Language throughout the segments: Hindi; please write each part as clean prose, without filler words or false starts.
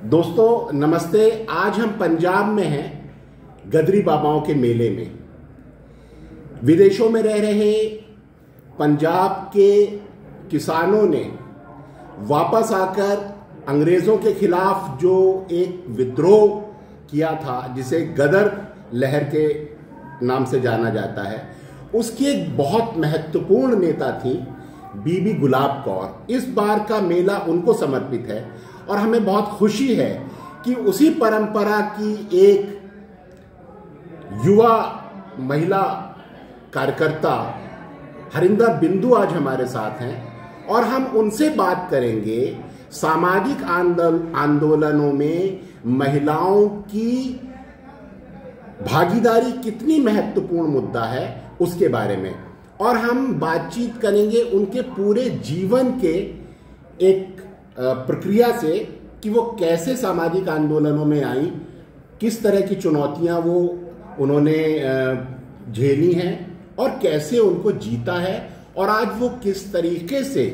दोस्तों नमस्ते। आज हम पंजाब में हैं, गदरी बाबाओं के मेले में। विदेशों में रह रहे पंजाब के किसानों ने वापस आकर अंग्रेजों के खिलाफ जो एक विद्रोह किया था, जिसे गदर लहर के नाम से जाना जाता है, उसकी एक बहुत महत्वपूर्ण नेता थी बीबी गुलाब कौर। इस बार का मेला उनको समर्पित है और हमें बहुत खुशी है कि उसी परंपरा की एक युवा महिला कार्यकर्ता हरिंदर बिंदु आज हमारे साथ हैं और हम उनसे बात करेंगे सामाजिक आंदोलनों में महिलाओं की भागीदारी कितनी महत्वपूर्ण मुद्दा है उसके बारे में, और हम बातचीत करेंगे उनके पूरे जीवन के एक प्रक्रिया से कि वो कैसे सामाजिक आंदोलनों में आई, किस तरह की चुनौतियां वो उन्होंने झेली हैं और कैसे उनको जीता है, और आज वो किस तरीके से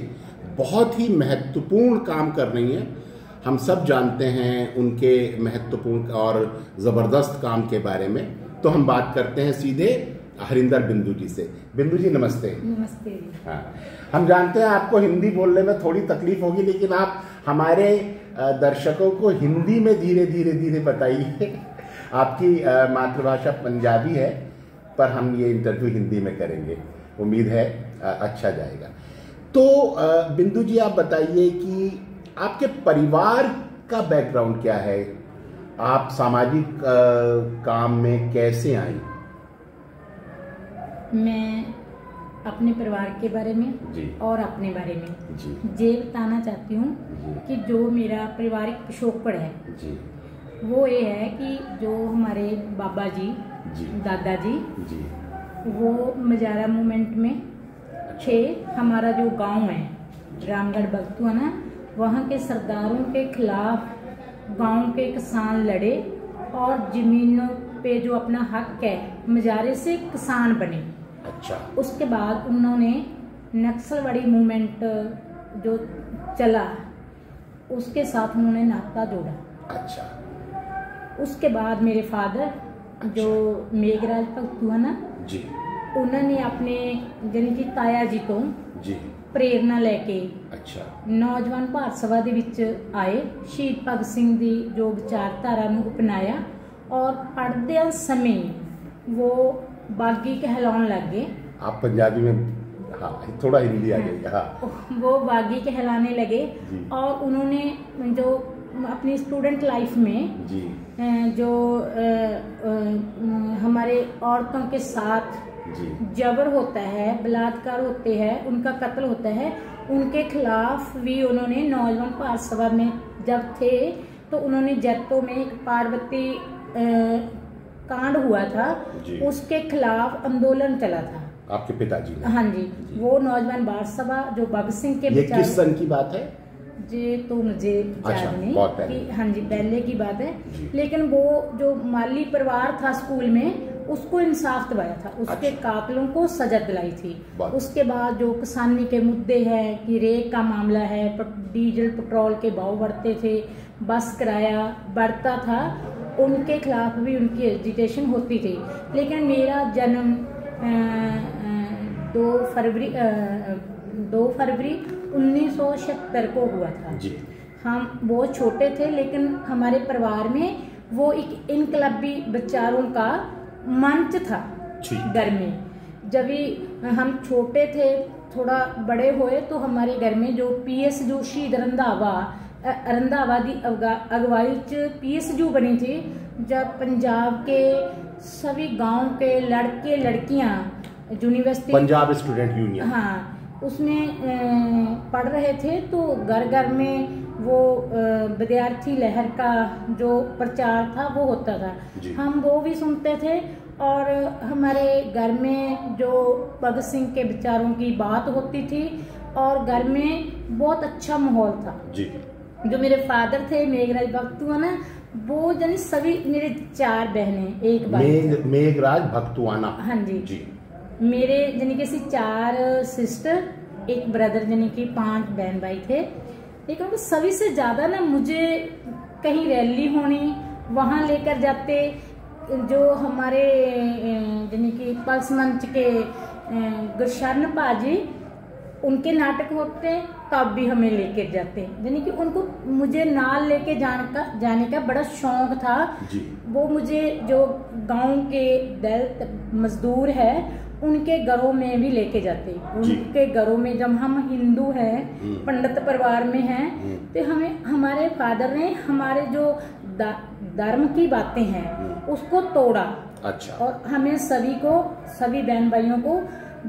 बहुत ही महत्वपूर्ण काम कर रही हैं। हम सब जानते हैं उनके महत्वपूर्ण और ज़बरदस्त काम के बारे में। तो हम बात करते हैं सीधे हरिंदर बिंदु जी से। बिंदु जी नमस्ते। नमस्ते। हाँ, हम जानते हैं आपको हिंदी बोलने में थोड़ी तकलीफ होगी, लेकिन आप हमारे दर्शकों को हिंदी में धीरे धीरे बताइए। आपकी मातृभाषा पंजाबी है, पर हम ये इंटरव्यू हिंदी में करेंगे, उम्मीद है अच्छा जाएगा। तो बिंदु जी आप बताइए कि आपके परिवार का बैकग्राउंड क्या है, आप सामाजिक काम में कैसे आई? मैं अपने परिवार के बारे में जी। और अपने बारे में जी। ये बताना चाहती हूँ कि जो मेरा पारिवारिक पिछोकड़ है जी। वो ये है कि जो हमारे बाबा जी, दादाजी जी। वो मजारा मूवमेंट में थे। हमारा जो गांव है रामगढ़ बगतुआना, वहाँ के सरदारों के खिलाफ गांव के किसान लड़े और जमीनों पे जो अपना हक है मजारे से किसान बने। अच्छा। उसके बाद उन्होंने नक्सलवाड़ी मूवमेंट जो चला उसके साथ उन्होंने नाता जोड़ा। अच्छा। उसके बाद मेरे फादर जो मेघराज भगतुआना जी, उन्होंने अपने यानी कि ताया जी तो जी प्रेरणा लेके अच्छा नौजवान भारत सभा ਦੇ ਵਿੱਚ ਆਏ। ਸ਼ਹੀਦ ਭਗਤ ਸਿੰਘ ਦੀ ਜੋ ਵਿਚਾਰਧਾਰਾ ਨੂੰ ਅਪਣਾਇਆ और पढ़ते समय वो बागी कहलाने लग गए। आप पंजाबी में हाँ, थोड़ा हिंदी आ गई। हाँ। वो बागी कहलाने लगे और उन्होंने जो अपनी स्टूडेंट लाइफ में जी जो हमारे औरतों के साथ जी जबर होता है, बलात्कार होते हैं, उनका कत्ल होता है, उनके खिलाफ भी उन्होंने नौजवान भारत सभा में जब थे तो उन्होंने जैतो में एक पार्वती कांड हुआ था, उसके खिलाफ आंदोलन चला था। आपके पिताजी ने? हाँ जी। वो नौजवान भारत सभा जो भगत सिंह के ये किस सन की बात है? ये तो मुझे याद नहीं कि हाँ जी पहले की बात है, लेकिन वो जो माली परिवार था स्कूल में उसको इंसाफ दिलाया था, उसके कातलों को सजा दिलाई थी। उसके बाद जो किसानी के मुद्दे हैं कि रेत का मामला है, डीजल पेट्रोल के भाव बढ़ते थे, बस किराया बढ़ता था, उनके खिलाफ भी उनकी एजिटेशन होती थी। लेकिन मेरा जन्म 2 फरवरी 1976 को हुआ था। जी। हम बहुत छोटे थे, लेकिन हमारे परिवार में वो एक इनकलाबी विचारों का मंच था घर में। जब भी हम छोटे थे, थोड़ा बड़े हुए तो हमारे घर में जो पीएस जो शहीद रंधावा दी अगवाई च पीएस जो बनी थी, जब पंजाब के सभी गांव के लड़के लड़कियां यूनिवर्सिटी पंजाब स्टूडेंट यूनियन, हाँ, उसमें पढ़ रहे थे, तो घर घर में वो विद्यार्थी लहर का जो प्रचार था वो होता था। हम वो भी सुनते थे और हमारे घर में जो भगत सिंह के विचारों की बात होती थी और घर में बहुत अच्छा माहौल था। जी। जो मेरे फादर थे मेघराज भगतुआना, वो यानी सभी मेरे 4 बहनें एक भाई। मेघराज भगतुआना। हाँ जी। मेरे यानी कि 4 सिस्टर, एक ब्रदर, यानी कि 5 बहन भाई थे। लेकिन सभी से ज्यादा ना मुझे कहीं रैली होनी वहां लेकर जाते, जो हमारे यानी कि पल्स मंच के गुरशरण पाजी उनके नाटक होते तब भी हमें लेकर जाते, यानी कि उनको मुझे नाल लेके जाने का बड़ा शौक था जी। वो मुझे जो गांव के दलित मजदूर है उनके घरों में भी लेके जाते, उनके घरों में जब हम हिंदू हैं पंडित परिवार में हैं तो हमें हमारे फादर ने हमारे जो धर्म की बातें हैं उसको तोड़ा। अच्छा। और हमें सभी बहन भाइयों को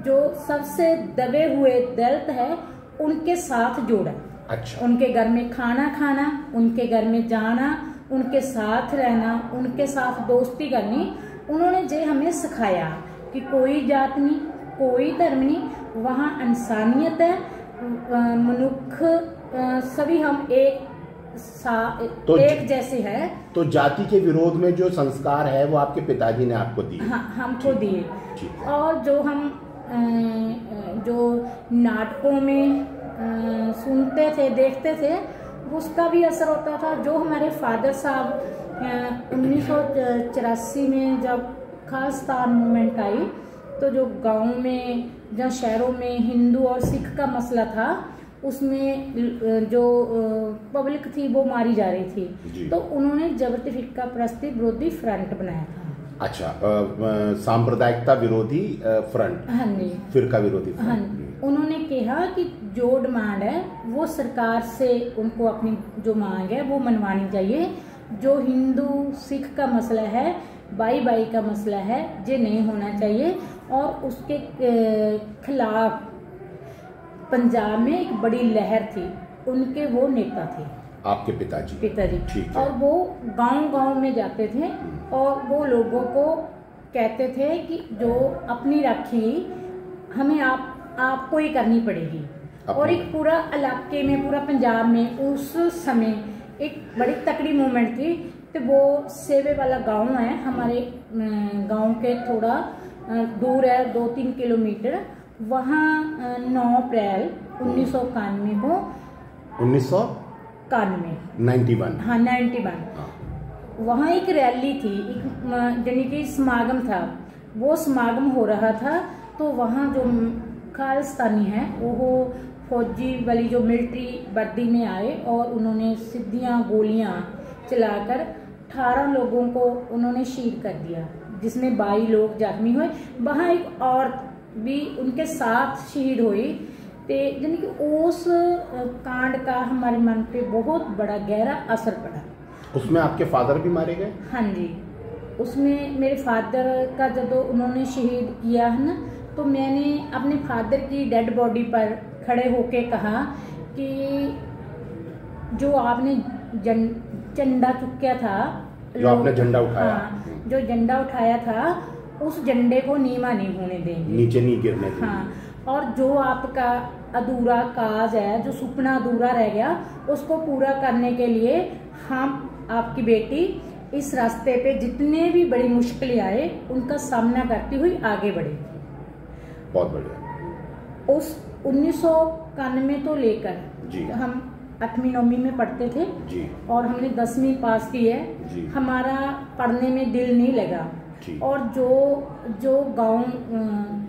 जो सबसे दबे हुए दलित है उनके साथ जोड़ा। अच्छा। उनके घर में खाना खाना, उनके घर में जाना, उनके साथ रहना, उनके साथ दोस्ती करनी, उन्होंने जे हमें सिखाया कि कोई जात नहीं, कोई धर्म नहीं, वहाँ इंसानियत है, मनुष्य सभी हम एक जैसे है। तो जाति के विरोध में जो संस्कार है वो आपके पिताजी ने आपको दिए? हाँ, हमको दिए। और जो हम जो नाटकों में सुनते थे देखते थे उसका भी असर होता था। जो हमारे फादर साहब 1984 में जब खालिस्तान मूवमेंट आई तो जो गांव में या शहरों में हिंदू और सिख का मसला था उसमें जो पब्लिक थी वो मारी जा रही थी, तो उन्होंने जबरती फिक्का परस्ती विरोधी फ्रंट बनाया था। अच्छा, सांप्रदायिकता विरोधी फ्रंट। हाँ जी, फिरका विरोधी फ्रंट। हाँ, उन्होंने कहा कि जो डिमांड है वो सरकार से उनको अपनी जो मांग है वो मनवानी चाहिए। जो हिंदू सिख का मसला है, भाई का मसला है, ये नहीं होना चाहिए। और उसके खिलाफ पंजाब में एक बड़ी लहर थी, उनके वो नेता थे आपके पिताजी। और वो गांव में जाते थे और वो लोगों को कहते थे कि जो अपनी राखी हमें आपको ही करनी पड़ेगी। और एक पूरा इलाके में, पूरा पंजाब में उस समय एक बड़ी तकड़ी मूवमेंट थी। तो वो सेवे वाला गांव है, हमारे गांव के थोड़ा दूर है, 2-3 किलोमीटर। वहाँ 9 अप्रैल 1991 को 91 हाँ 91 वहाँ एक रैली थी, एक यानी कि समागम था। वो समागम हो रहा था तो वहाँ जो खालिस्तानी है वो फौजी वाली जो मिलिट्री वर्दी में आए और उन्होंने सीधियाँ गोलियाँ चलाकर 18 लोगों को उन्होंने शहीद कर दिया, जिसमें 22 लोग जख्मी हुए। वहाँ एक औरत भी उनके साथ शहीद हुई। तो यानी कि उस कांड का हमारे मन पे बहुत बड़ा गहरा असर पड़ा। उसमें आपके फादर भी मारे गए? हाँ जी, उसमें मेरे फादर का जब उन्होंने शहीद किया है ना, तो मैंने अपने फादर की डेड बॉडी पर खड़े होके कहा कि जो आपने झंडा चुक्या था, जो आपने झंडा उठाया, हाँ, जो झंडा उठाया था उस झंडे को नीमा नहीं होने देंगे, नीचे नहीं गिरने देंगे। हाँ, और जो आपका अधूरा काज है, जो सपना अधूरा रह गया, उसको पूरा करने के लिए हम आपकी बेटी इस रास्ते पे जितने भी बड़ी मुश्किलें आए उनका सामना करती हुई आगे बढ़ेगी। बहुत बढ़िया। उस 1991 तो लेकर हम 8वीं 9वीं में पढ़ते थे जी। और हमने 10वीं पास की है जी। हमारा पढ़ने में दिल नहीं लगा। और जो गांव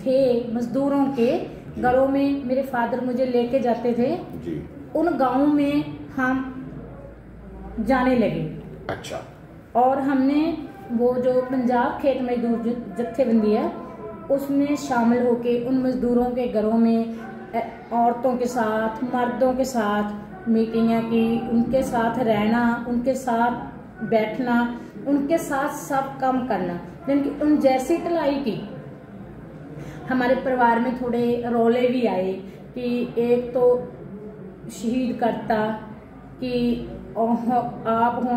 थे मजदूरों के घरों में मेरे फादर मुझे लेके जाते थे जी। उन गांवों में हम जाने लगे। अच्छा। और हमने वो जो पंजाब खेत मजदूर जत्थेबंदी है उसमें शामिल होके उन मजदूरों के घरों में औरतों के साथ, मर्दों के साथ मीटिंगें की, उनके साथ रहना, उनके साथ बैठना, उनके साथ सब काम करना, यानी उन जैसी तलाई की। हमारे परिवार में थोड़े रोले भी आए कि एक तो शहीद करता कि आप हो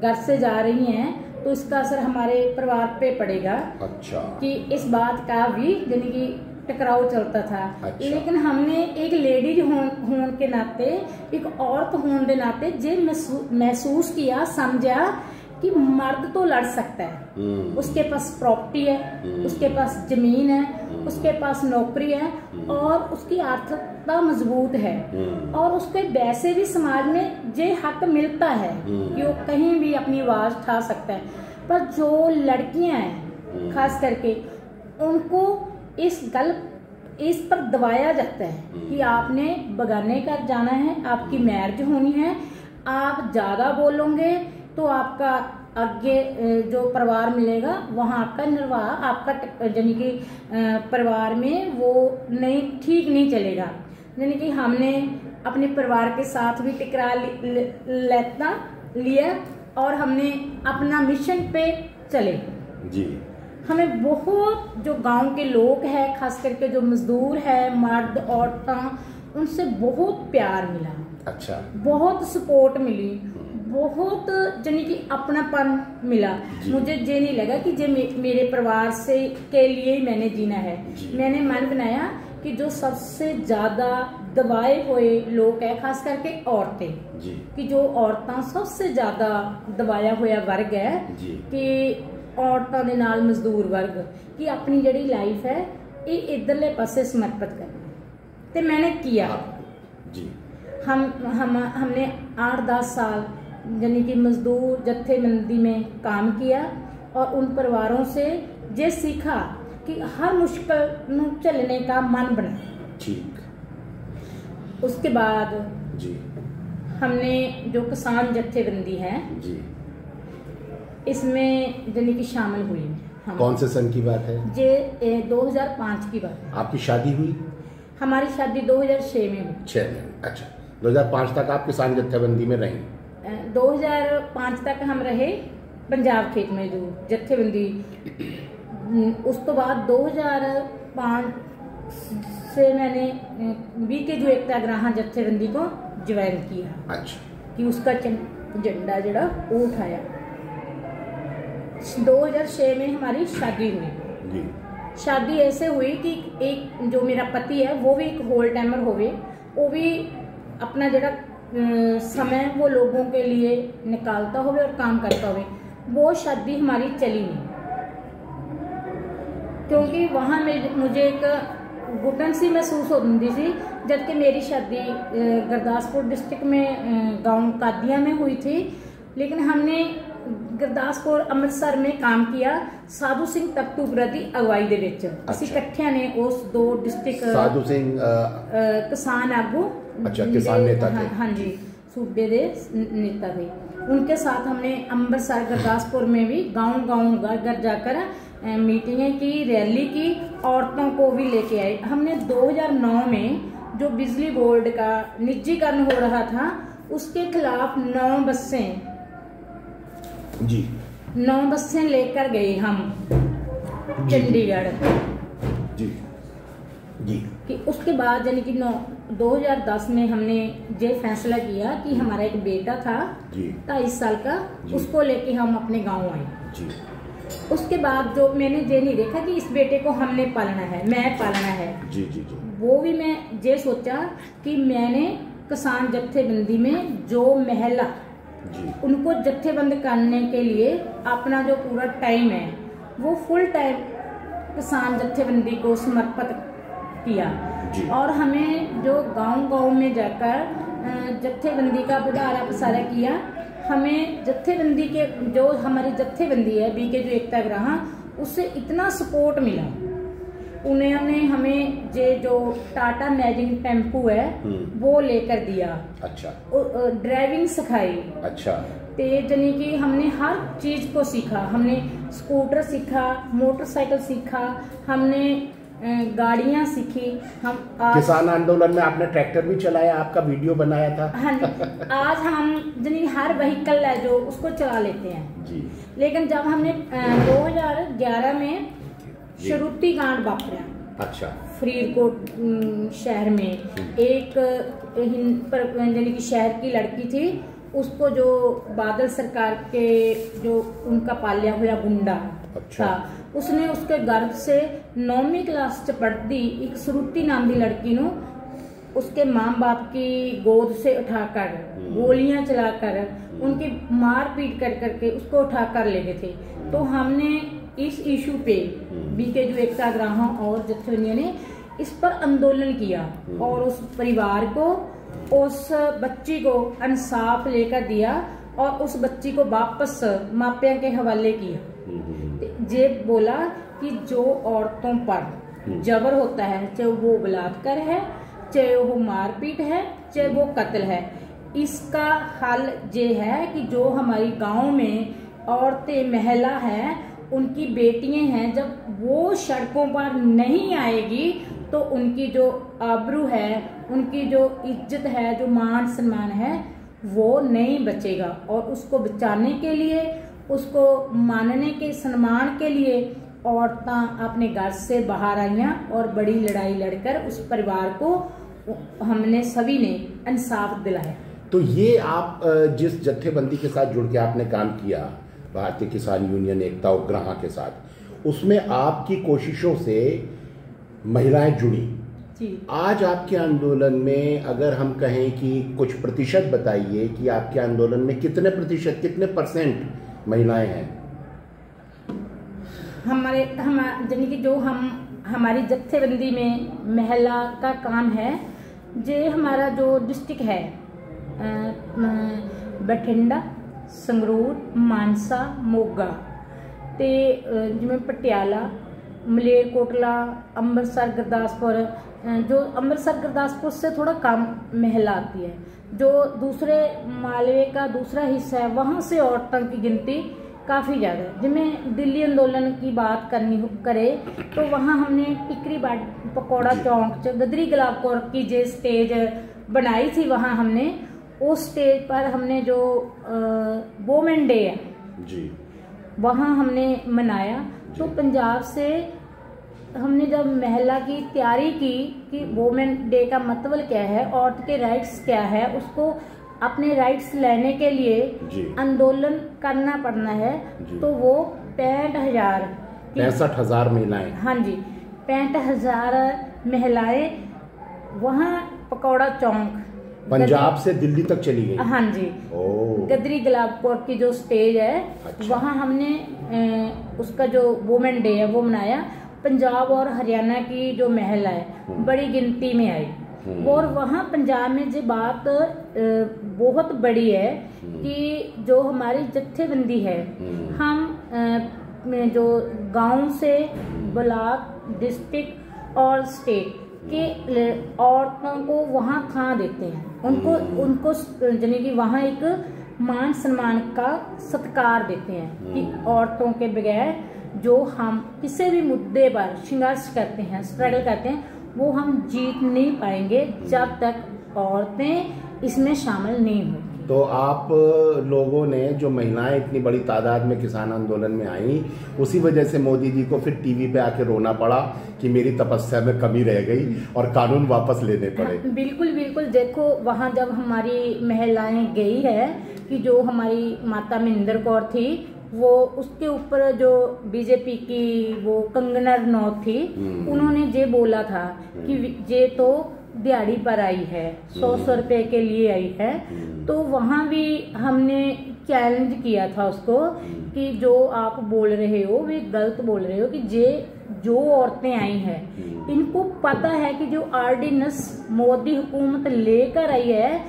घर से जा रही हैं तो इसका असर हमारे परिवार पे पड़ेगा। अच्छा। कि इस बात का भी यानी कि टकराव चलता था। अच्छा। लेकिन हमने एक लेडीज होने के नाते, एक औरत होने के नाते जे महसूस किया, समझा कि मर्द तो लड़ सकता है, उसके पास प्रॉपर्टी है, उसके पास जमीन है, उसके पास नौकरी है और उसकी आर्थिकता मजबूत है और उसके वैसे भी समाज में ये हक मिलता है कि वो कहीं भी अपनी आवाज उठा सकता है। पर जो लड़कियां हैं खास करके उनको इस पर दबाया जाता है कि आपने बगाने का जाना है, आपकी मैरिज होनी है, आप ज्यादा बोलोगे तो आपका आगे जो परिवार मिलेगा वहाँ आपका निर्वाह, आपका यानी कि परिवार में वो नहीं ठीक नहीं चलेगा। यानी कि हमने अपने परिवार के साथ भी टकरा लिया और हमने अपना मिशन पे चले जी। हमें बहुत जो गांव के लोग हैं खास करके जो मजदूर है, मर्द औरतें, उनसे बहुत प्यार मिला। अच्छा, बहुत सपोर्ट मिली, बहुत यानी कि अपनापन मिला। मुझे ये नहीं लगा कि ये मेरे परिवार से के लिए ही मैंने जीना है। मैंने मन बनाया कि जो सबसे ज्यादा दबाए हुए लोग है खास करके औरतें, कि जो औरतां सबसे ज्यादा दबाया हुआ वर्ग है कि औरतों के नाल मजदूर वर्ग की अपनी जड़ी लाइफ है ये इधरले पासे समर्पित करना। तो मैंने किया जी। हमने 8-10 साल यानी कि मजदूर जत्थेबंदी में काम किया और उन परिवारों से ये सीखा कि हर मुश्किल ਨੂੰ झेलने का मन बना। ठीक। उसके बाद जी हमने जो किसान जत्थेबंदी है जी इसमें यानी कि शामिल हुई। कौन से सन की बात है? ये 2005 की बात है। आपकी शादी हुई? हमारी शादी 2006 में हुई। 6 में। अच्छा, 2005 तक आप किसान जत्थेबंदी में रही? 2005 तक हम रहे पंजाब खेत मजदूर जत्थेबंदी। उस तो बाद 2005 से मैंने बीके जो एकता ग्राह जत्थेबंदी को ज्वाइन किया। अच्छा। कि उसका झंडा जड़ा वो उठाया। 2006 में हमारी शादी हुई जी। शादी ऐसे हुई कि एक जो मेरा पति है वो भी एक होल टाइमर होवे, वो भी अपना जड़ा समय वो लोगों के लिए निकालता होवे और काम करता होवे। वो शादी हमारी चली नहीं क्योंकि वहाँ मुझे एक घुटन सी महसूस होती थी। जबकि मेरी शादी गुरदासपुर डिस्ट्रिक्ट में गांव कादिया में हुई थी, लेकिन हमने गुरदासपुर अमृतसर में काम किया साधु सिंह तख्तूपुरा की अगवाई दे विच। ਅਸੀਂ ਇਕੱਠਿਆਂ ने उस 2 डिस्ट्रिक्ट साधु सिंह किसान आगू। अच्छा, किसान नेता थे। हाँ जी, सूबे दे नेता थे। उनके साथ हमने अमृतसर गुरदासपुर में भी गांव घर जाकर मीटिंगें की, रैली की, औरतों को भी लेके आए। हमने 2009 में जो बिजली बोर्ड का निजीकरण हो रहा था उसके खिलाफ 9 बसें जी 9 बसें लेकर गए हम चंडीगढ़ जी जी। कि उसके बाद यानी कि 2010 में हमने ये फैसला किया कि हमारा एक बेटा था 22 साल का, उसको लेके हम अपने गांव आए जी। उसके बाद जो मैंने ये नहीं देखा कि इस बेटे को हमने पालना है, मैं पालना है जी जी जी। वो भी मैं ये सोचा कि मैंने किसान जत्थेबंदी में जो महिला उनको जत्थेबंद करने के लिए अपना जो पूरा टाइम है वो फुल टाइम किसान जत्थेबंदी को समर्पित किया और हमें जो गांव में जाकर जत्थेबंदी का बुढ़ारा पसारा किया। हमें जत्थेबंदी के जो हमारी जत्थेबंदी है बीके जो एकता ग्राह, उससे इतना सपोर्ट मिला। उन्होंने हमें जो टाटा मैजिक टेम्पू है वो लेकर दिया। अच्छा। ड्राइविंग सिखाई। अच्छा। ते यानी कि हमने हर चीज को सीखा। हमने स्कूटर सीखा, मोटरसाइकिल सीखा, हमने गाड़ियां सीखी। हम किसान आंदोलन में आपने ट्रैक्टर भी चलाया, आपका वीडियो बनाया था। हाँ जी। आज हम यानी हर व्हीकल है जो उसको चला लेते हैं जी। लेकिन जब हमने 2011 में शुरुती कांड वापरा। अच्छा। फरीदकोट शहर में एक यानी कि शहर की लड़की थी, उसको जो बादल सरकार के जो उनका पालिया हुआ गुंडा अच्छा। था, उसने उसके गर्भ से 9वीं क्लास च पढ़ती एक सरुती नाम की लड़की नु उसके माँ बाप की गोद से उठाकर गोलियां चलाकर उनकी मार पीट कर करके उसको उठाकर ले गए थे। तो हमने इस इशू पे बीके जो एकता ग्राहों और जत्थेबंदियों ने इस पर आंदोलन किया और उस परिवार को, उस बच्ची को इंसाफ लेकर दिया और उस बच्ची को वापस मापिया के हवाले किया। ये बोला कि जो औरतों पर जबर होता है, चाहे वो बलात्कार है, चाहे वो मारपीट है, चाहे वो कत्ल है, इसका हल ये है कि जो हमारी गांव में औरतें, महिला हैं, उनकी बेटियां हैं, जब वो सड़कों पर नहीं आएगी तो उनकी जो आबरू है, उनकी जो इज्जत है, जो मान सम्मान है, वो नहीं बचेगा। और उसको बचाने के लिए, उसको मानने के, सम्मान के लिए औरतें अपने घर से बाहर आईयां और बड़ी लड़ाई लड़कर उस परिवार को हमने सभी ने इंसाफ दिलाया। तो ये आप जिस जत्थेबंदी के साथ जुड़ के आपने काम किया, भारतीय किसान यूनियन एकता उपग्रह के साथ, उसमें आपकी कोशिशों से महिलाएं जुड़ी जी। आज आपके आंदोलन में अगर हम कहें कि कुछ प्रतिशत बताइए कि आपके आंदोलन में कितने प्रतिशत, कितने परसेंट महिलाएं हैं? यानी कि जो हमारी जत्थेबंदी में महिला का काम है, जे हमारा जो डिस्ट्रिक्ट है बठिंडा, संगरूर, मानसा, मोगा ते जिमें पटियाला, मलेरकोटला, अमृतसर, गुरदासपुर, जो अमृतसर गुरदासपुर से थोड़ा कम महिला आती है। जो दूसरे मालवे का दूसरा हिस्सा है, वहाँ से औरतों की गिनती काफ़ी ज़्यादा है। जिसमें दिल्ली आंदोलन की बात करे तो वहाँ हमने टिकरी पकौड़ा चौक गदरी गुलाब कौर की जो स्टेज बनाई थी, वहाँ हमने उस स्टेज पर हमने जो वोमेन डे है जी, वहाँ हमने मनाया। तो पंजाब से हमने जब महिला की तैयारी की कि वोमेन डे का मतलब क्या है, औरत के राइट्स क्या है, उसको अपने राइट्स लेने के लिए आंदोलन करना पड़ना है, तो वो 65,000 महिलाएं, हाँ जी, 65,000 महिलाएं वहाँ पकौड़ा चौक पंजाब से दिल्ली तक चली गई। हाँ जी, गदरी गुलाब कौर की जो स्टेज है, अच्छा। वहाँ हमने उसका जो वुमेन डे है वो मनाया। पंजाब और हरियाणा की जो महिला है बड़ी गिनती में आई, और वहाँ पंजाब में जो बात बहुत बड़ी है कि जो हमारी जत्थेबंदी है, हम जो गांव से ब्लॉक, डिस्ट्रिक्ट और स्टेट के औरतों को वहाँ थां देते हैं, उनको यानी कि वहाँ एक मान सम्मान का सत्कार देते हैं कि औरतों के बगैर जो हम किसी भी मुद्दे पर संघर्ष करते हैं, स्ट्रगल करते हैं, वो हम जीत नहीं पाएंगे जब तक औरतें इसमें शामिल नहीं होंगी। तो आप लोगों ने, जो महिलाएं इतनी बड़ी तादाद में किसान आंदोलन में आई, उसी वजह से मोदी जी को फिर टीवी पे आके रोना पड़ा कि मेरी तपस्या में कमी रह गई और कानून वापस लेने पड़े। बिल्कुल बिल्कुल, देखो वहाँ जब हमारी महिलाएं गई है कि जो हमारी माता महेंद्र कौर थी, वो उसके ऊपर जो बीजेपी की वो कंगना रनौत थी, उन्होंने ये बोला था कि ये तो दिहाड़ी पर आई है, 100 रुपए के लिए आई है। तो वहाँ भी हमने चैलेंज किया था उसको कि जो आप बोल रहे हो वे गलत बोल रहे हो, कि जो औरतें आई हैं इनको पता है कि जो ऑर्डिनेंस मोदी हुकूमत लेकर आई है,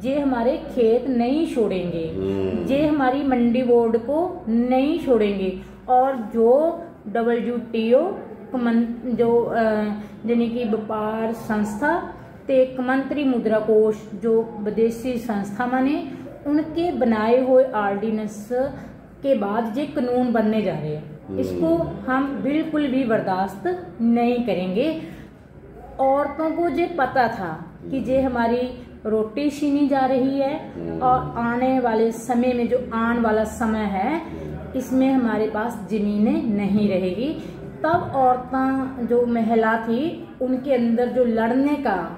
ये हमारे खेत नहीं छोड़ेंगे, ये हमारी मंडी बोर्ड को नहीं छोड़ेंगे, और जो WTO जो यानी कि व्यापार संस्था ते मंत्री मुद्रा कोष जो विदेशी संस्था माने, उनके बनाए हुए ऑर्डिनेंस के बाद ये कानून बनने जा रहे हैं, इसको हम बिल्कुल भी बर्दाश्त नहीं करेंगे। औरतों को ये पता था कि ये हमारी रोटी छीनी जा रही है, और आने वाले समय में, जो आने वाला समय है, इसमें हमारे पास जमीनें नहीं रहेगी। तब औरतें, जो महिला थी, उनके अंदर जो लड़ने का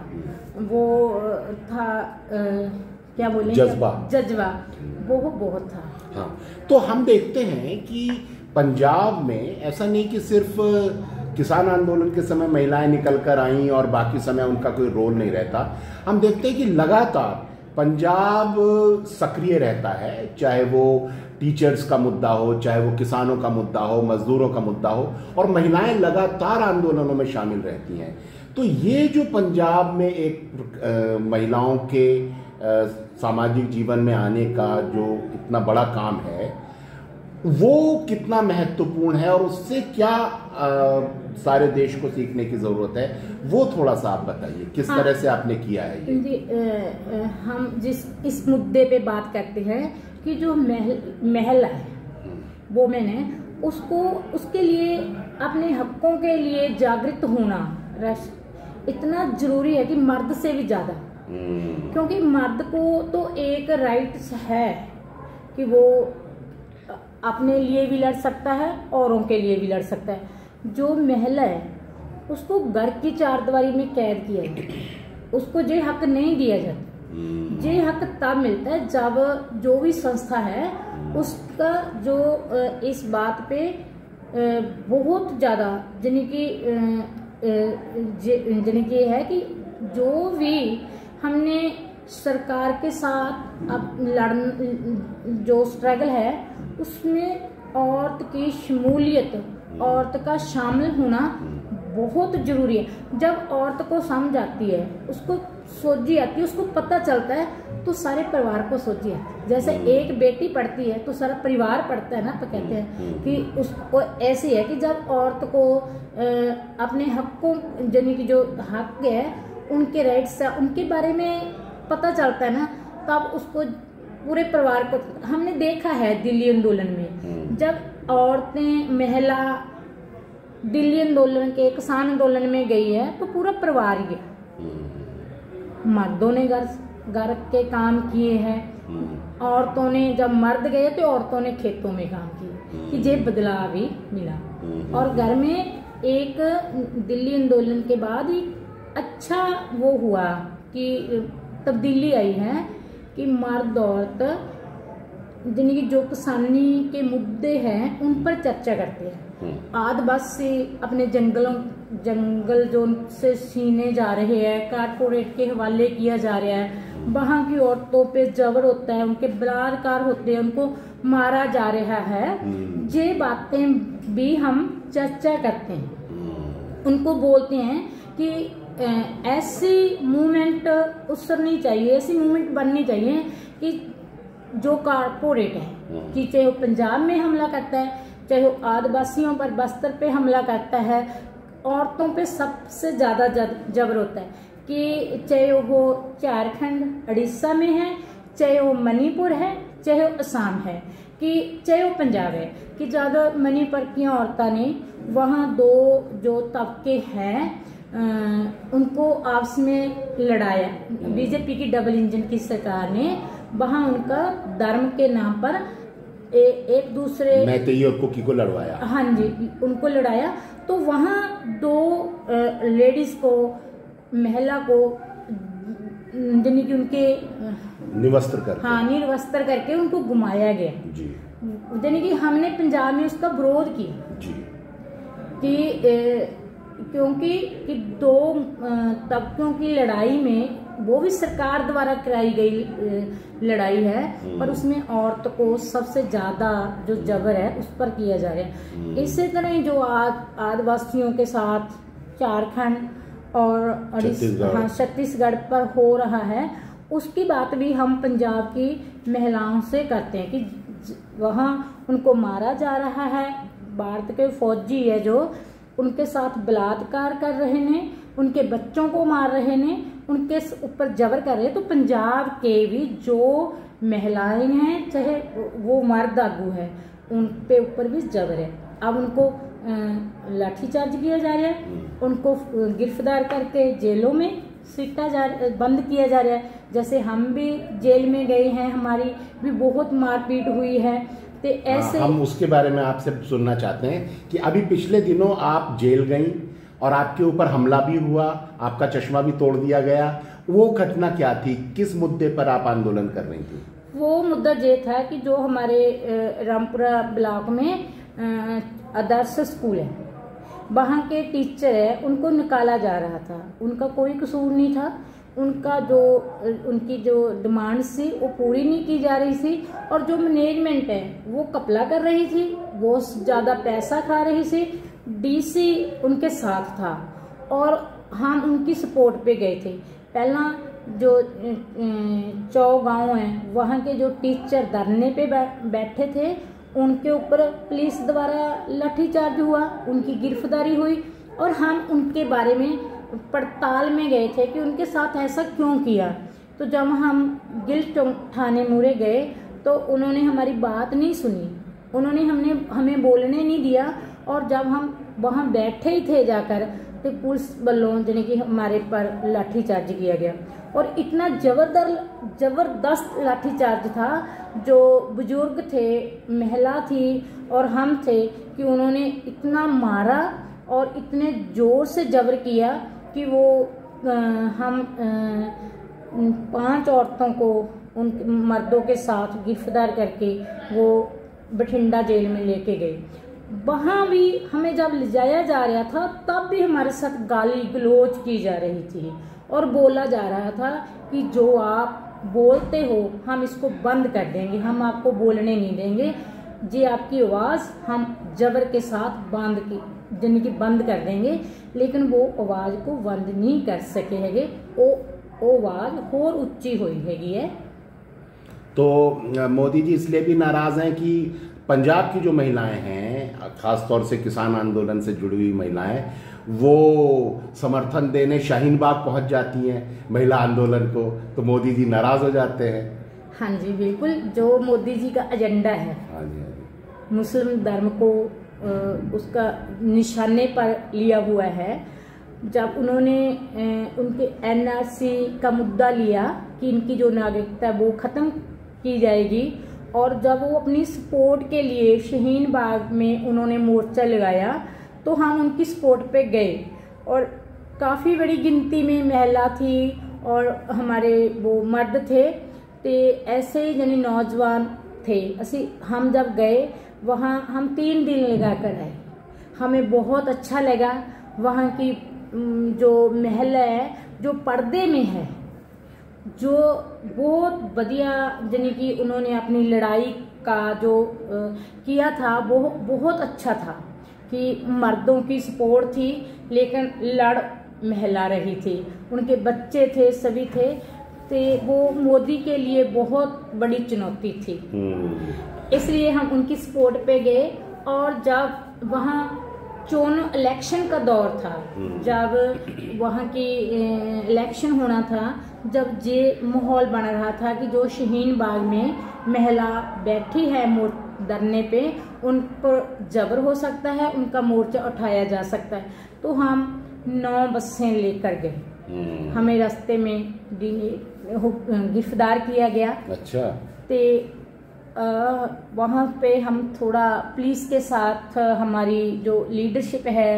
वो था, क्या बोलेंगे, जज्बा वो बहुत था। हाँ, तो हम देखते हैं कि पंजाब में ऐसा नहीं कि सिर्फ किसान आंदोलन के समय महिलाएं निकल कर आई और बाकी समय उनका कोई रोल नहीं रहता। हम देखते हैं कि लगातार पंजाब सक्रिय रहता है, चाहे वो टीचर्स का मुद्दा हो, चाहे वो किसानों का मुद्दा हो, मजदूरों का मुद्दा हो, और महिलाएं लगातार आंदोलनों में शामिल रहती हैं। तो ये जो पंजाब में एक महिलाओं के सामाजिक जीवन में आने का जो इतना बड़ा काम है, वो कितना महत्वपूर्ण है और उससे क्या सारे देश को सीखने की जरूरत है, वो थोड़ा सा आप बताइए किस तरह से आपने किया है ये। हम जिस इस मुद्दे पे बात करते हैं कि जो महिला है, वो मैंने उसको उसके लिए अपने हकों के लिए जागृत होना इतना जरूरी है कि मर्द से भी ज्यादा, क्योंकि मर्द को तो एक राइट्स है कि वो अपने लिए भी लड़ सकता है, औरों के लिए भी लड़ सकता है। जो महिला है उसको घर की चारदीवारी में कैद किया जाता, उसको ये हक नहीं दिया जाता। ये हक तब मिलता है जब जो भी संस्था है उसका जो इस बात पे बहुत ज्यादा यानी कि है कि जो भी हमने सरकार के साथ अब जो स्ट्रगल है उसमें औरत की शमूलियत, औरत का शामिल होना बहुत जरूरी है। जब औरत को समझ आती है, उसको सोची आती है, उसको पता चलता है, तो सारे परिवार को सोची आती है। जैसे एक बेटी पढ़ती है तो सारा परिवार पढ़ता है ना, तो कहते हैं कि उसको ऐसे है कि जब औरत को अपने हकों यानी कि जो हक है, उनके राइट्स है, उनके बारे में पता चलता है ना, तब उसको पूरे परिवार को। हमने देखा है दिल्ली आंदोलन में, जब औरतें महिला दिल्ली आंदोलन के किसान आंदोलन में गई है तो पूरा परिवार ही गया। मर्दों ने घर के काम किए हैं, औरतों ने, जब मर्द गए तो औरतों ने खेतों में काम किए, कि ये बदलाव भी मिला। और घर में एक दिल्ली आंदोलन के बाद ही अच्छा वो हुआ कि तब्दीली आई है कि मर्द औरत यानी कि जो किसानी के मुद्दे हैं उन पर चर्चा करते हैं। आदिवासी अपने जंगल जो से छीने जा रहे हैं, कारपोरेट के हवाले किया जा रहा है, वहाँ की औरतों पे जबर होता है, उनके बलात्कार होते हैं, उनको मारा जा रहा है, ये बातें भी हम चर्चा करते हैं। उनको बोलते हैं कि ऐसी मूवमेंट उसरनी चाहिए, ऐसी मूवमेंट बननी चाहिए कि जो कारपोरेट है, कि चाहे वो पंजाब में हमला करता है, चाहे वो आदिवासियों पर बस्तर पे हमला करता है, औरतों पे सबसे ज्यादा जबर होता है। कि चाहे वो झारखंड उड़ीसा में है, चाहे वो मणिपुर है, चाहे वो असम है, कि चाहे वो पंजाब है, कि ज्यादा मणिपुर की औरतों ने वहाँ दो जो तबके हैं उनको आपस में लड़ाया। बीजेपी की डबल इंजन की सरकार ने वहाँ उनका धर्म के नाम पर एक दूसरे मैतेई और कुकी को लड़वाया। हाँ जी, उनको लड़ाया। तो वहाँ दो लेडीज को, महिला को यानी कि उनके निर्वस्त्र करके उनको घुमाया गया जी। यानी कि हमने पंजाब में उसका विरोध किया जी, कि क्योंकि कि दो तबकों की लड़ाई में, वो भी सरकार द्वारा कराई गई लड़ाई है, पर उसमें औरत को सबसे ज्यादा जो जबर है उस पर किया जा रहा है। इसी तरह जो आदिवासियों के साथ झारखंड और छत्तीसगढ़ पर हो रहा है, उसकी बात भी हम पंजाब की महिलाओं से करते हैं कि वहाँ उनको मारा जा रहा है। भारत के फौजी है जो उनके साथ बलात्कार कर रहे हैं, उनके बच्चों को मार रहे हैं, उनके ऊपर जबर कर रहे हैं। तो पंजाब के भी जो महिलाएं हैं, चाहे वो मर्द आगू है, उन पे ऊपर भी जबर है। अब उनको लाठीचार्ज किया जा रहा है, उनको गिरफ्तार करके जेलों में बंद किया जा रहा है। जैसे हम भी जेल में गए हैं, हमारी भी बहुत मारपीट हुई है। तो ऐसे हम उसके बारे में आपसे सुनना चाहते हैं कि अभी पिछले दिनों आप जेल गईं और आपके ऊपर हमला भी हुआ, आपका चश्मा भी तोड़ दिया गया। वो घटना क्या थी, किस मुद्दे पर आप आंदोलन कर रही थी? वो मुद्दा ये था कि जो हमारे रामपुरा ब्लॉक में आदर्श स्कूल है, वहाँ के टीचर है उनको निकाला जा रहा था। उनका कोई कसूर नहीं था, उनका जो उनकी जो डिमांड्स थी वो पूरी नहीं की जा रही थी, और जो मैनेजमेंट है वो कपला कर रही थी, वो ज़्यादा पैसा खा रही थी। डीसी उनके साथ था और हम उनकी सपोर्ट पे गए थे। पहला जो चौ गांव है वहाँ के जो टीचर धरने पे बैठे थे उनके ऊपर पुलिस द्वारा लाठीचार्ज हुआ, उनकी गिरफ्तारी हुई, और हम उनके बारे में पड़ताल में गए थे कि उनके साथ ऐसा क्यों किया। तो जब हम गिल थाने मुरे गए तो उन्होंने हमारी बात नहीं सुनी, उन्होंने हमें बोलने नहीं दिया, और जब हम वहाँ बैठे ही थे जाकर तो पुलिस वालों यानी कि हमारे पर लाठीचार्ज किया गया, और इतना जबरदस्त लाठीचार्ज था। जो बुजुर्ग थे, महिला थी और हम थे कि उन्होंने इतना मारा और इतने जोर से जबर किया कि वो हम 5 औरतों को उन मर्दों के साथ गिरफ्तार करके वो बठिंडा जेल में लेके गए। वहाँ भी हमें जब ले जाया जा रहा था तब भी हमारे साथ गाली गलौज की जा रही थी और बोला जा रहा था कि जो आप बोलते हो हम इसको बंद कर देंगे, हम आपको बोलने नहीं देंगे, जी आपकी आवाज़ हम जबर के साथ जिनकी बंद कर देंगे। लेकिन वो आवाज़ को बंद नहीं कर सके हैगे, वो आवाज़ और ऊंची हुई हैगी है। तो मोदी जी इसलिए भी नाराज़ हैं कि पंजाब की जो महिलाएं हैं, खास तौर से किसान आंदोलन से जुड़ी हुई महिलाएं, वो समर्थन देने शाहीन बाग पहुंच जाती हैं महिला आंदोलन को, तो मोदी जी नाराज़ हो जाते हैं। हाँ जी बिल्कुल, जो मोदी जी का एजेंडा है, हाँ जी, हाँ जी, मुस्लिम धर्म को उसका निशाने पर लिया हुआ है। जब उन्होंने उनके एनआरसी का मुद्दा लिया कि इनकी जो नागरिकता वो ख़त्म की जाएगी, और जब वो अपनी सपोर्ट के लिए शाहीन बाग में उन्होंने मोर्चा लगाया तो हम उनकी सपोर्ट पे गए, और काफ़ी बड़ी गिनती में महिला थी और हमारे वो मर्द थे, तो ऐसे ही यानी नौजवान थे। हम जब गए वहाँ हम 3 दिन लगा कर आए, हमें बहुत अच्छा लगा। वहाँ की जो महिला है जो पर्दे में है, जो बहुत बढ़िया यानी कि उन्होंने अपनी लड़ाई का जो किया था वो बहुत अच्छा था कि मर्दों की सपोर्ट थी लेकिन लड़ महिला रही थी, उनके बच्चे थे, सभी थे, तो वो मोदी के लिए बहुत बड़ी चुनौती थी। इसलिए हम उनकी सपोर्ट पे गए। और जब वहाँ चुनाव इलेक्शन का दौर था, जब वहाँ की इलेक्शन होना था, जब ये माहौल बन रहा था कि जो शाहीन बाग में महिला बैठी है धरने पे, उन पर जबर हो सकता है, उनका मोर्चा उठाया जा सकता है, तो हम 9 बसें लेकर गए। हमें रास्ते में गिरफ्तार किया गया। अच्छा। तो वहाँ पे हम थोड़ा पुलिस के साथ, हमारी जो लीडरशिप है,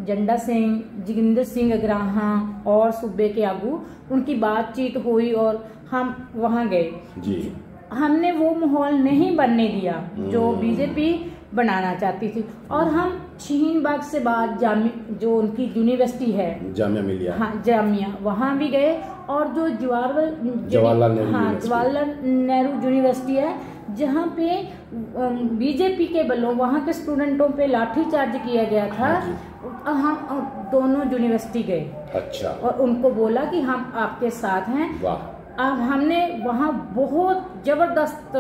झंडा सिंह, जोगिंदर सिंह अग्राहा और सूबे के आगू, उनकी बातचीत हुई और हम वहाँ गए जी। हमने वो माहौल नहीं बनने दिया जो बीजेपी बनाना चाहती थी, और हम शाहीन बाग से बाद जो उनकी यूनिवर्सिटी है, जामिया मिलिया, हाँ जामिया, वहाँ भी गए, और जो जवाहरलाल नेहरू यूनिवर्सिटी है, जहाँ पे बीजेपी के बलों वहाँ के स्टूडेंटों पे लाठीचार्ज किया गया था, हम दोनों यूनिवर्सिटी गए। अच्छा। और उनको बोला कि हम आपके साथ हैं। वाह। अब हमने वहाँ बहुत जबरदस्त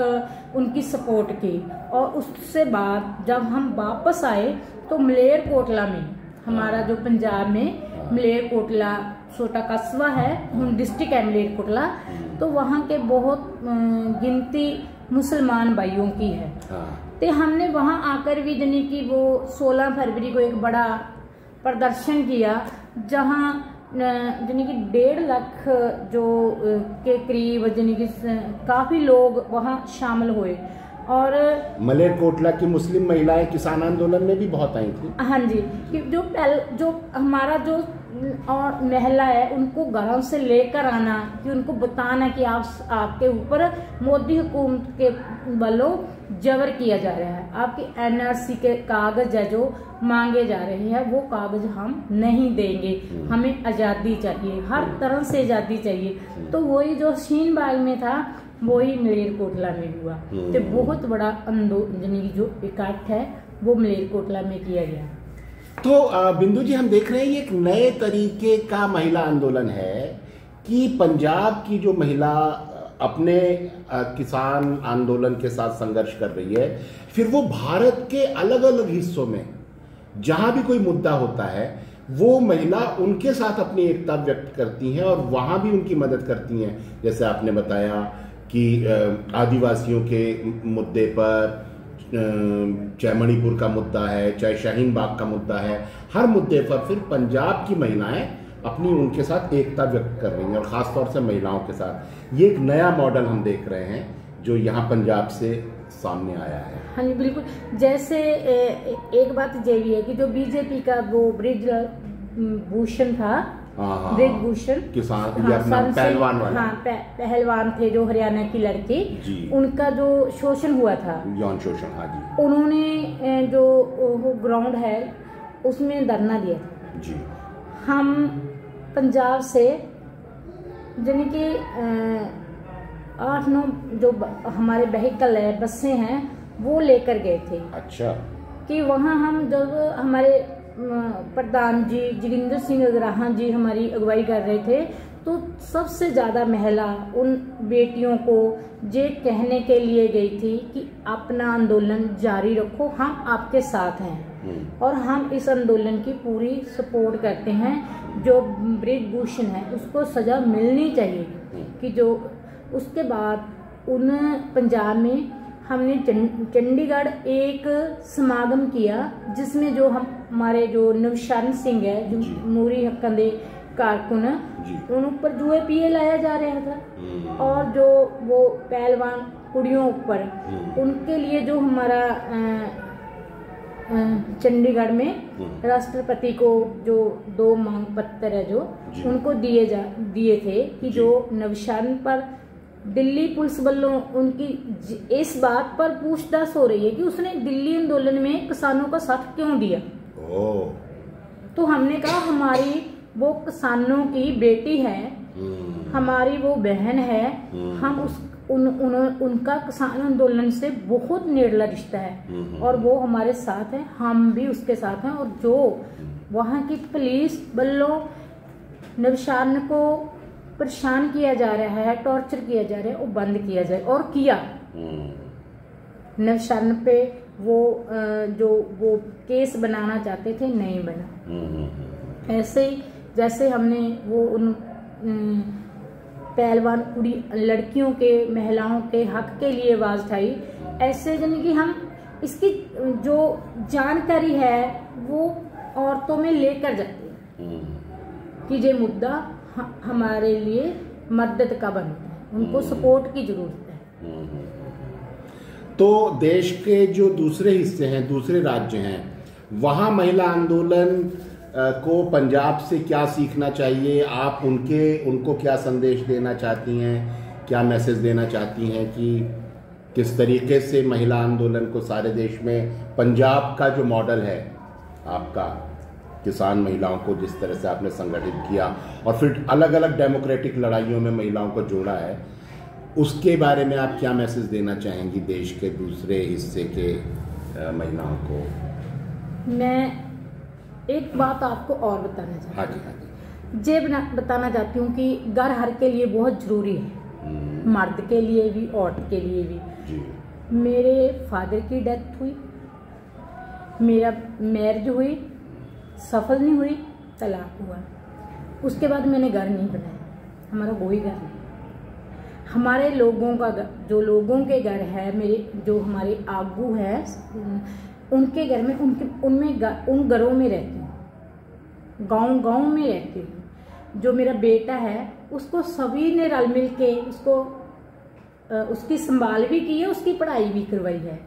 उनकी सपोर्ट की, और उससे बाद जब हम वापस आए तो मलेरकोटला में, हमारा जो पंजाब में मलेरकोटला छोटा कस्बा है, डिस्ट्रिक्ट है मलेरकोटला, तो वहाँ के बहुत गिनती मुसलमान भाइयों की है। तो हमने वहाँ आकर भी यानी कि वो 16 फरवरी को एक बड़ा प्रदर्शन किया, जहाँ यानी कि 1.5 लाख जो के करीब यानी कि काफ़ी लोग वहाँ शामिल हुए। और मलेरकोटला की मुस्लिम महिलाएं किसान आंदोलन में भी बहुत आई थी। हाँ जी, कि जो हमारा जो और महिला है उनको घरों से लेकर आना, कि उनको बताना कि आपके ऊपर मोदी हुकूमत के वालों जबर किया जा रहा है, आपके एनआरसी के कागज है जो मांगे जा रहे हैं वो कागज हम नहीं देंगे, हमें आज़ादी चाहिए, हर तरह से आज़ादी चाहिए। तो वही जो शीन बाग में था वही मलेरकोटला में हुआ। तो बहुत बड़ा आंदोलन जो इकट्ठ है वो मलेरकोटला में किया गया। तो बिंदु जी, हम देख रहे हैं ये एक नए तरीके का महिला आंदोलन है कि पंजाब की जो महिला अपने किसान आंदोलन के साथ संघर्ष कर रही है, फिर वो भारत के अलग अलग हिस्सों में जहां भी कोई मुद्दा होता है वो महिला उनके साथ अपनी एकता व्यक्त करती हैं और वहां भी उनकी मदद करती हैं। जैसे आपने बताया कि आदिवासियों के मुद्दे पर, चाहे मणिपुर का मुद्दा है, चाहे शाहीन बाग का मुद्दा है, हर मुद्दे पर फिर पंजाब की महिलाएं अपनी उनके साथ एकता व्यक्त कर रही हैं और ख़ासतौर से महिलाओं के साथ। ये एक नया मॉडल हम देख रहे हैं जो यहाँ पंजाब से सामने आया है। हाँ जी बिल्कुल। जैसे एक बात ये भी है कि जो बीजेपी का वो ब्रिजभूषण था, ब्रिजभूषण किसान पहलवान वाला, हाँ पहलवान थे जो हरियाणा की लड़की, उनका जो शोषण हुआ था, यौन शोषण, हाँ जी, उन्होंने जो ग्राउंड है उसमें धरना दिया था जी। हम पंजाब से यानी कि 8-9 जो हमारे व्हीकल है, बसें हैं, वो लेकर गए थे। अच्छा। कि वहाँ हम जब हमारे प्रधान जी जोगिंदर सिंह अग्राहा जी हमारी अगुवाई कर रहे थे तो सबसे ज़्यादा महिला उन बेटियों को ये कहने के लिए गई थी कि अपना आंदोलन जारी रखो, हम आपके साथ हैं और हम इस आंदोलन की पूरी सपोर्ट करते हैं। जो ब्रिजभूषण है उसको सज़ा मिलनी चाहिए। कि जो उसके बाद उन पंजाब में हमने चंडीगढ़ एक समागम किया जिसमें जो हमारे जो नवशरण सिंह है जो मूरी हक्कां दे कारकुन, उन ऊपर UAPA लाया जा रहा था और जो वो पहलवान कुड़ियों ऊपर उनके लिए जो हमारा चंडीगढ़ में राष्ट्रपति को जो 2 मांग पत्र है जो उनको दिए थे कि जो नवशरण पर दिल्ली पुलिस वालों उनकी इस बात पर पूछताछ हो रही है कि उसने दिल्ली आंदोलन में किसानों का साथ क्यों दिया। तो हमने कहा हमारी वो किसानों की बेटी है, हमारी वो बहन है, हम उनका किसान आंदोलन से बहुत नेड़ला रिश्ता है और वो हमारे साथ है, हम भी उसके साथ हैं। और जो वहाँ की पुलिस वालों नवशरण को परेशान किया जा रहा है, टॉर्चर किया जा रहा है, वो बंद किया जाए। और किया नवशरण पे वो जो वो केस बनाना चाहते थे नहीं बना। ऐसे ही जैसे हमने वो उन पहलवान कुड़ी लड़कियों के महिलाओं के हक के लिए आवाज उठाई, ऐसे यानी कि हम इसकी जो जानकारी है वो औरतों में लेकर जाते हैं कि ये मुद्दा हमारे लिए मदद का बनता है, उनको सपोर्ट की जरूरत है। तो देश के जो दूसरे हिस्से हैं, दूसरे राज्य हैं, वहाँ महिला आंदोलन को पंजाब से क्या सीखना चाहिए? आप उनको क्या संदेश देना चाहती हैं, क्या मैसेज देना चाहती हैं कि किस तरीके से महिला आंदोलन को सारे देश में, पंजाब का जो मॉडल है आपका, किसान महिलाओं को जिस तरह से आपने संगठित किया और फिर अलग अलग डेमोक्रेटिक लड़ाइयों में महिलाओं को जोड़ा है, उसके बारे में आप क्या मैसेज देना चाहेंगी देश के दूसरे हिस्से के महिलाओं को? मैं एक बात आपको और बताना चाहती हूँ। ये बताना चाहती हूँ कि घर हर के लिए बहुत जरूरी है, मर्द के लिए भी औरत के लिए भी। मेरे फादर की डेथ हुई, मेरा मैरिज हुई, सफल नहीं हुई, तलाक हुआ। उसके बाद मैंने घर नहीं बनाया, हमारा कोई घर नहीं। हमारे लोगों का जो लोगों के घर है, मेरे जो हमारे आगू है, उनके घर में उन घरों में रहती हूँ, गांव में रहती हूँ। जो मेरा बेटा है उसको सभी ने रल मिल के उसकी संभाल भी की है, उसकी पढ़ाई भी करवाई है।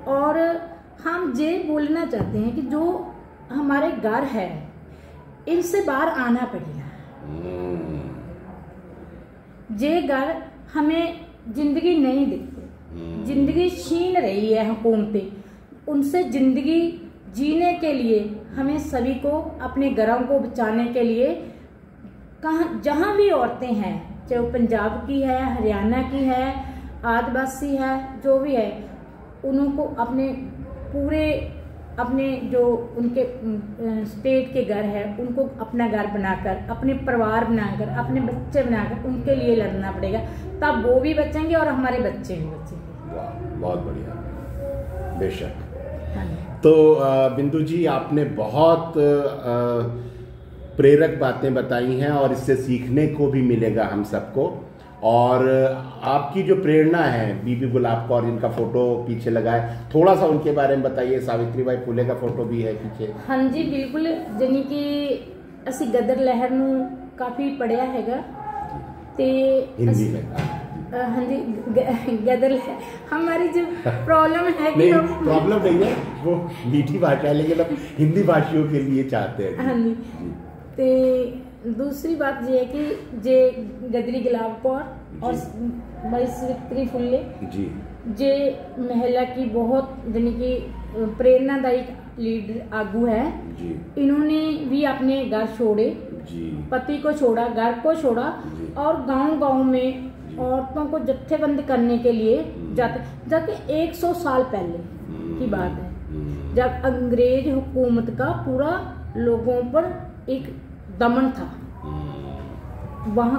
और हम ये बोलना चाहते हैं कि जो हमारे घर है इनसे बाहर आना पड़ेगा। जे घर हमें जिंदगी नहीं देते, जिंदगी छीन रही है हुकूमतें, उनसे जिंदगी जीने के लिए हमें सभी को अपने घरों को बचाने के लिए जहाँ भी औरतें हैं, चाहे वो पंजाब की है, हरियाणा की है, आदिवासी है, जो भी है, उनको अपने पूरे अपने जो उनके स्टेट के घर है उनको अपना घर बनाकर, अपने परिवार बनाकर, अपने बच्चे बनाकर उनके लिए लड़ना पड़ेगा, तब वो भी बचेंगे और हमारे बच्चे भी बचेंगे। वाह, बहुत बढ़िया, बेशक। तो बिंदु जी, आपने बहुत प्रेरक बातें बताई हैं और इससे सीखने को भी मिलेगा हम सबको। और आपकी जो प्रेरणा है बीबी गुलाब कौर, इनका फोटो पीछे लगा है, थोड़ा सा उनके बारे में बताइए। सावित्रीबाई फुले का फोटो भी है पीछे। हाँ जी, बिल्कुल। जानी कि असी गदर लहर नूं काफ़ी पढ़िया हैगा ते हिंदी में। हाँ जी, गदर लहर हमारी जो प्रॉब्लम है कि नहीं, प्रॉब्लम नहीं है, वो मीठी भाषा है, लेकिन अब हिंदी भाषियों के लिए चाहते हैं। हाँ जी। ते दूसरी बात ये है कि जे गदरी गुलाब कौर और भाई सावित्री फुले जी, जे महिला की बहुत यानी कि प्रेरणादायक लीडर आगू है जी। इन्होंने भी अपने घर छोड़े जी, पति को छोड़ा, घर को छोड़ा और गांव-गांव में औरतों को जत्थेबंद करने के लिए जाके 100 साल पहले की बात है, जब अंग्रेज हुकूमत का पूरा लोगों पर एक दमन था। वहाँ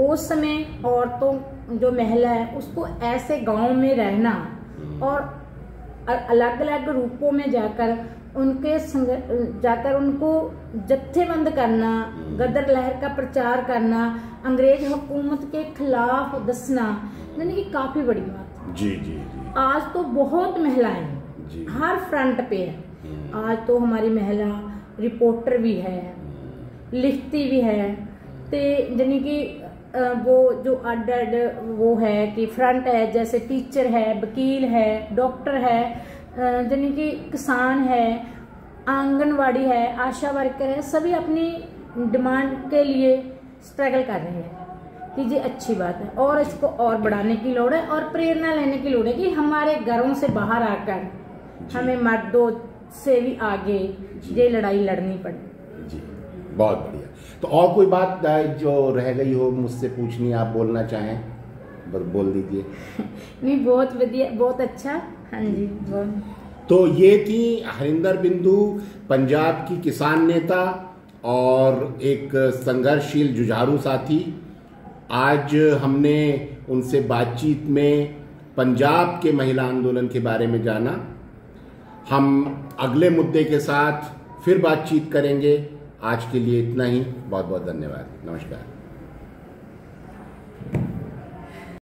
उस समय औरतों जो महिला है उसको ऐसे गांव में रहना और अलग अलग रूपों में जाकर उनको जत्थेबंद करना, गदर लहर का प्रचार करना, अंग्रेज हुकूमत के खिलाफ दसना, यानी कि काफी बड़ी बात है। जी जी जी। आज तो बहुत महिलाएं हर फ्रंट पे है। आज तो हमारी महिला रिपोर्टर भी है, लिखती भी है, ते यानी कि वो जो अड वो है कि फ्रंट है, जैसे टीचर है, वकील है, डॉक्टर है, यानी कि किसान है, आंगनवाड़ी है, आशा वर्कर है, सभी अपनी डिमांड के लिए स्ट्रगल कर रहे हैं कि ये अच्छी बात है और इसको और बढ़ाने की लोड़ है और प्रेरणा लेने की लोड़ है कि हमारे घरों से बाहर आकर हमें मर्दों से भी आगे ये लड़ाई लड़नी पड़े। जी, बहुत बढ़िया। तो और कोई बात जो रह गई हो मुझसे पूछनी, आप बोलना चाहें, बस बोल दीजिए। नहीं, बहुत बढ़िया, बहुत अच्छा। हाँ जी, बहुत। तो ये थी हरिंदर बिंदु, पंजाब की किसान नेता और एक संघर्षशील जुझारू साथी। आज हमने उनसे बातचीत में पंजाब के महिला आंदोलन के बारे में जाना। हम अगले मुद्दे के साथ फिर बातचीत करेंगे। आज के लिए इतना ही। बहुत बहुत धन्यवाद। नमस्कार।